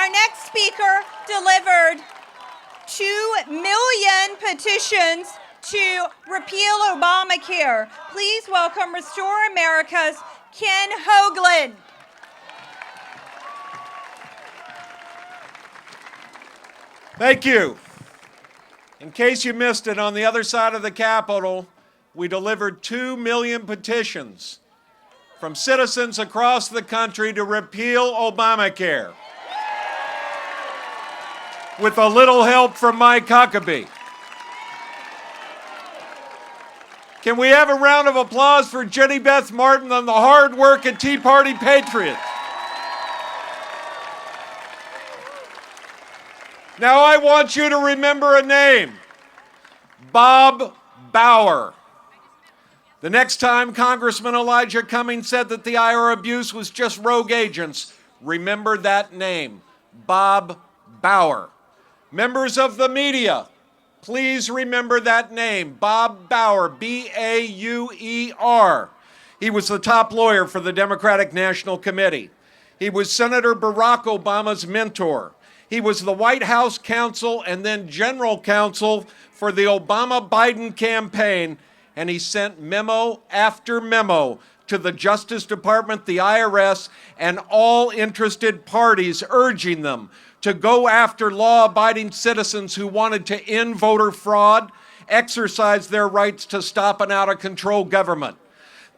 Our next speaker delivered 2 million petitions to repeal Obamacare. Please welcome Restore America's Ken Hoagland. Thank you. In case you missed it, on the other side of the Capitol, we delivered 2 million petitions from citizens across the country to repeal Obamacare, with a little help from Mike Huckabee. Can we have a round of applause for Jenny Beth Martin and the hard work at Tea Party Patriots? Now I want you to remember a name, Bob Bauer. The next time Congressman Elijah Cummings said that the IRS abuse was just rogue agents, remember that name, Bob Bauer. Members of the media, please remember that name, Bob Bauer, B-A-U-E-R. He was the top lawyer for the Democratic National Committee. He was Senator Barack Obama's mentor. He was the White House counsel and then general counsel for the Obama-Biden campaign, and he sent memo after memo to the Justice Department, the IRS, and all interested parties, urging them to go after law-abiding citizens who wanted to end voter fraud, exercise their rights to stop an out-of-control government.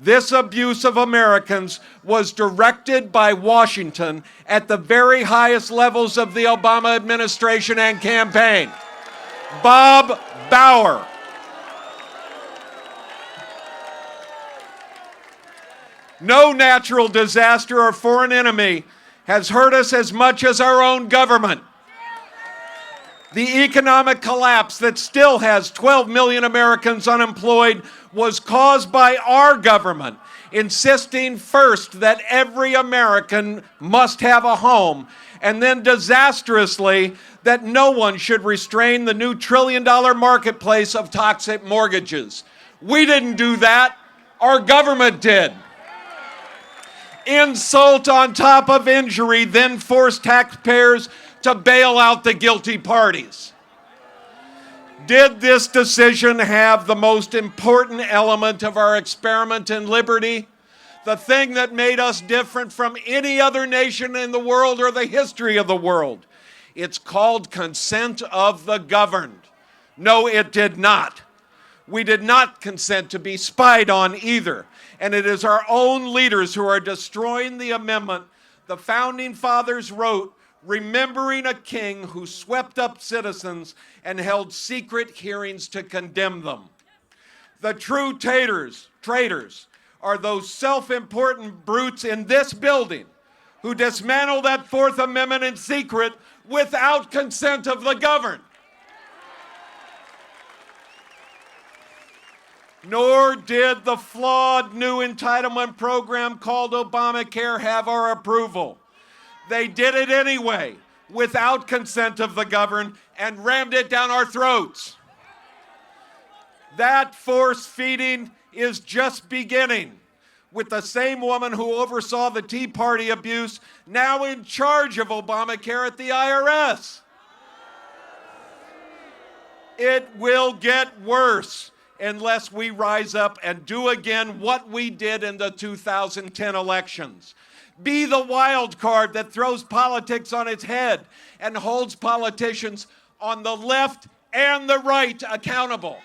This abuse of Americans was directed by Washington at the very highest levels of the Obama administration and campaign. Bob Bauer. No natural disaster or foreign enemy has hurt us as much as our own government. The economic collapse that still has 12 million Americans unemployed was caused by our government insisting first that every American must have a home, and then disastrously that no one should restrain the new trillion-dollar marketplace of toxic mortgages. We didn't do that. Our government did. Insult on top of injury then forced taxpayers to bail out the guilty parties. Did this decision have the most important element of our experiment in liberty? The thing that made us different from any other nation in the world or the history of the world? It's called consent of the governed. No, it did not. We did not consent to be spied on either. And it is our own leaders who are destroying the amendment the Founding Fathers wrote, remembering a king who swept up citizens and held secret hearings to condemn them. The true traitors are those self-important brutes in this building who dismantle that Fourth Amendment in secret without consent of the governed. Nor did the flawed new entitlement program called Obamacare have our approval. They did it anyway, without consent of the governed, and rammed it down our throats. That force feeding is just beginning, with the same woman who oversaw the Tea Party abuse now in charge of Obamacare at the IRS. It will get worse unless we rise up and do again what we did in the 2010 elections. Be the wild card that throws politics on its head and holds politicians on the left and the right accountable.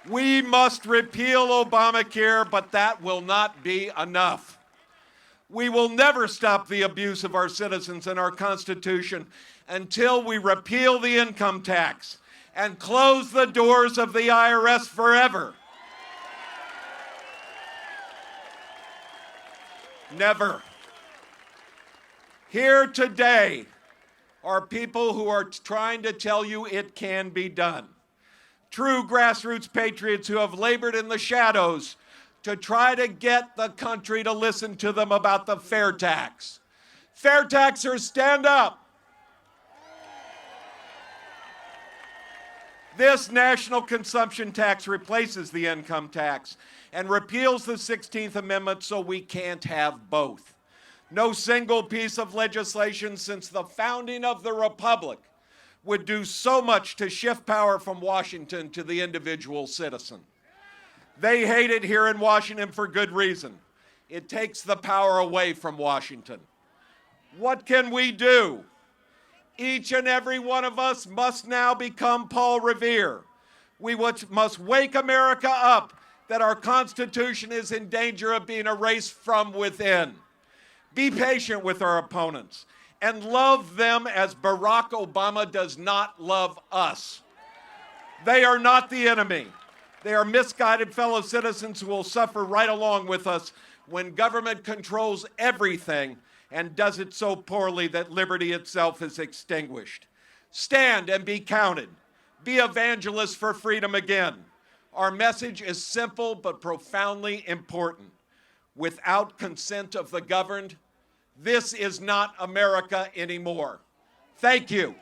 We must repeal Obamacare, but that will not be enough. We will never stop the abuse of our citizens and our Constitution until we repeal the income tax and close the doors of the IRS forever. Never. Here today are people who are trying to tell you it can be done. True grassroots patriots who have labored in the shadows to try to get the country to listen to them about the fair tax. Fair taxers, stand up. This national consumption tax replaces the income tax and repeals the 16th Amendment so we can't have both. No single piece of legislation since the founding of the Republic would do so much to shift power from Washington to the individual citizen. They hate it here in Washington for good reason. It takes the power away from Washington. What can we do? Each and every one of us must now become Paul Revere. We must wake America up that our Constitution is in danger of being erased from within. Be patient with our opponents and love them as Barack Obama does not love us. They are not the enemy. They are misguided fellow citizens who will suffer right along with us when government controls everything and does it so poorly that liberty itself is extinguished. Stand and be counted. Be evangelists for freedom again. Our message is simple but profoundly important. Without consent of the governed, this is not America anymore. Thank you.